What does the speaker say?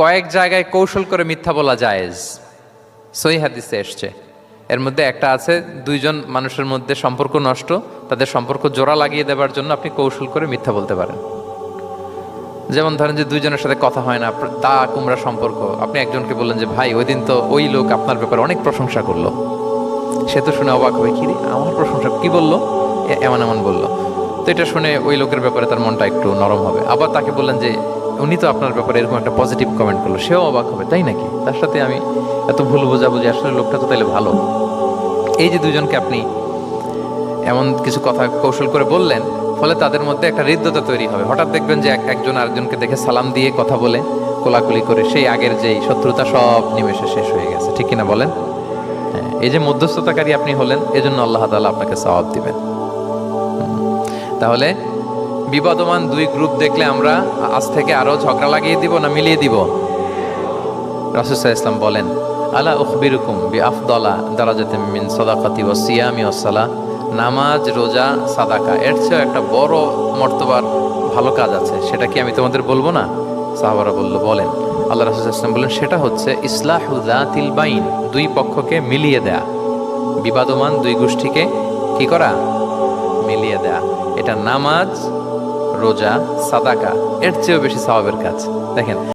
কয়েক জায়গায় কৌশল করে মিথ্যা বলা জায়েজ, সহিহ হাদিসে এসছে। এর মধ্যে একটা আছে, দুইজন মানুষের মধ্যে সম্পর্ক নষ্ট, তাদের সম্পর্ক জোড়া লাগিয়ে দেওয়ার জন্য আপনি কৌশল করে মিথ্যা বলতে পারেন। যেমন ধরেন যে দুইজনের সাথে কথা হয় না, দা কুমড়া সম্পর্ক, আপনি একজনকে বললেন যে ভাই ওই দিন তো ওই লোক আপনার ব্যাপারে অনেক প্রশংসা করলো। সে তো শুনে অবাক হবে, কি রে আমার প্রশংসা কি বললো, এমন এমন বললো। তো এটা শুনে ওই লোকের ব্যাপারে তার মনটা একটু নরম হবে। আবার তাকে বললেন যে উনি তো আপনার ব্যাপারে এরকম একটা পজিটিভ কমেন্ট করলো, সেও অবাক হবে, তাই নাকি, তার সাথে আমি এত ভুল বোঝাবুঝি, আসলে লোকটা তো তাইলে ভালো। এই যে দুজনকে আপনি এমন কিছু কথা কৌশল করে বললেন, ফলে তাদের মধ্যে একটা হৃদ্যতা তৈরি হবে। হঠাৎ দেখবেন যে একজন আরেকজনকে দেখে সালাম দিয়ে কথা বলে কোলাকুলি করে সেই আগের যেই শত্রুতা সব নিমেষে শেষ হয়ে গেছে, ঠিক কিনা বলেন? হ্যাঁ, এই যে মধ্যস্থতাকারী আপনি হলেন, এজন্য আল্লাহ তাআলা আপনাকে সওয়াব দিবেন। তাহলে বিবাদমান দুই গ্রুপ দেখলে আমরা আজ থেকে আরো ঝগড়া লাগিয়ে দিব না মিলিয়ে দিব? রাসূল সাল্লাল্লাহু আলাইহি ওয়াসাল্লাম বলেন, আলা উখবিরুকুম বিআফদালা দারাজাতিন মিন সাদাকাতি ওয়াস সিয়ামি ওয়াস সালাহ, নামাজ, রোজা, সাদাকা, এর চেয়ে একটা বড় মর্তবার ভালো কাজ আছে, সেটা কি আমি তোমাদের বলবো না? সাহাবারা বলল, বলেন। আল্লাহ রাসূল সাল্লাল্লাহু আলাইহি ওয়াসাল্লাম বলেন, সেটা হচ্ছে ইসলাহু যাতিল বাইন, দুই পক্ষকে মিলিয়ে দেয়া, বিবাদমান দুই গোষ্ঠীকে কি করা? মিলিয়ে দেয়া। এটা নামাজ, রোজা, সাদাকা এর চেয়েও বেশি সওয়াবের কাজ। দেখেন।